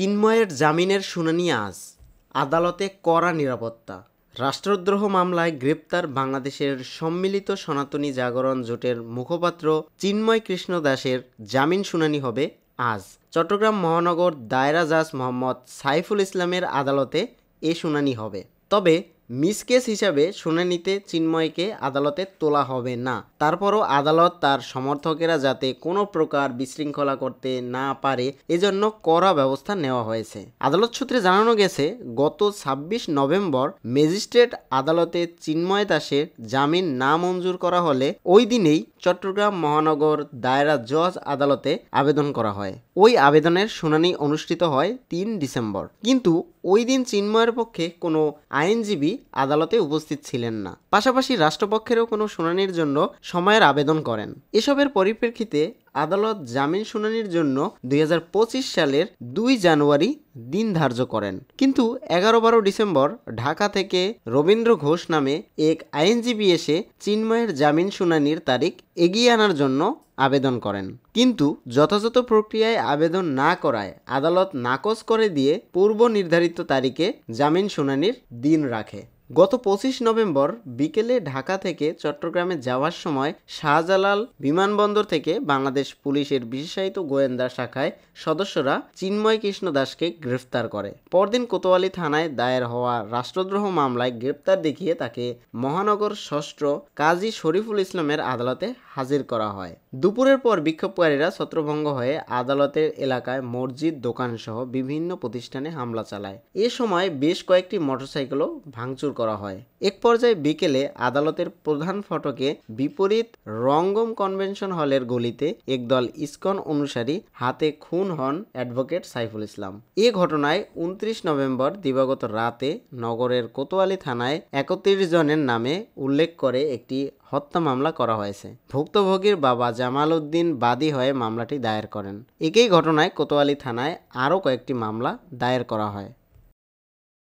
চিন্ময়ের জামিনের শুনানি আজ। আদালতে কড়া নিরাপত্তা। রাষ্ট্রদ্রোহ মামলায় গ্রেপ্তার বাংলাদেশের সম্মিলিত সনাতনী জাগরণ জোটের মুখপাত্র চিন্ময় কৃষ্ণ দাসের জামিন শুনানি হবে আজ। চট্টগ্রাম মহানগর দায়রা জাজ মোহাম্মদ সাইফুল ইসলামের আদালতে এ শুনানি হবে। তবে মিস কেস হিসাবে শুনানিতে চিন্ময়কে আদালতে তোলা হবে না। তারপরও আদালত তার সমর্থকেরা যাতে কোনো প্রকার বিশৃঙ্খলা করতে না পারে এজন্য কড়া ব্যবস্থা নেওয়া হয়েছে। আদালত সূত্রে জানানো গেছে, গত ২৬ নভেম্বর ম্যাজিস্ট্রেট আদালতে চিন্ময় দাসের জামিন না মঞ্জুর করা হলে ওই দিনেই চট্টগ্রাম মহানগর দায়রা জজ আদালতে আবেদন করা হয়। ওই আবেদনের শুনানি অনুষ্ঠিত হয় ৩ ডিসেম্বর। কিন্তু ওই দিন চিন্ময়ের পক্ষে কোনো আইনজীবী আদালতে উপস্থিত ছিলেন না। পাশাপাশি রাষ্ট্রপক্ষেরও কোনো শুনানির জন্য সময়ের আবেদন করেন। এসবের পরিপ্রেক্ষিতে আদালত জামিন শুনানির জন্য ২০২৫ সালের ২ জানুয়ারি দিন ধার্য করেন। কিন্তু ১১-১২ ডিসেম্বর ঢাকা থেকে রবীন্দ্র ঘোষ নামে এক আইনজীবী এসে চিন্ময়ের জামিন শুনানির তারিখ এগিয়ে আনার জন্য আবেদন করেন। কিন্তু যথাযথ প্রক্রিয়ায় আবেদন না করায় আদালত নাকচ করে দিয়ে পূর্ব নির্ধারিত তারিখে জামিন শুনানির দিন রাখে। গত ২৫ নভেম্বর বিকেলে ঢাকা থেকে চট্টগ্রামে যাওয়ার সময় শাহজালাল বিমানবন্দর থেকে বাংলাদেশ পুলিশের বিশেষায়িত গোয়েন্দা শাখায় সদস্যরা চিন্ময় কৃষ্ণ দাসকে গ্রেফতার করে। পরদিন কোতোয়ালি থানায় দায়ের হওয়া রাষ্ট্রদ্রোহ মামলায় গ্রেপ্তার দেখিয়ে তাকে মহানগর ষষ্ঠ কাজী শরীফুল ইসলামের আদালতে হাজির করা হয়। দুপুরের পর বিক্ষোভকারীরা ছত্রভঙ্গ হয়ে আদালতের এলাকায় মসজিদ, দোকানসহ বিভিন্ন প্রতিষ্ঠানে হামলা চালায়। এ সময় বেশ কয়েকটি মোটরসাইকেলও ভাঙচুর করা হয়। এক পর্যায়ে বিকেলে আদালতের প্রধান ফটকে বিপরীত রঙ্গম কনভেনশন হলের গলিতে একদল ইসকন অনুসারী হাতে খুন হন অ্যাডভোকেট সাইফুল ইসলাম। এ ঘটনায় ২৯ নভেম্বর দিবাগত রাতে নগরের কোতোয়ালি থানায় ৩১ জনের নামে উল্লেখ করে একটি হত্যা মামলা করা হয়েছে। ভুক্তভোগীর বাবা জামাল উদ্দিন বাদী হয়ে মামলাটি দায়ের করেন। একই ঘটনায় কোতোয়ালি থানায় আরও কয়েকটি মামলা দায়ের করা হয়।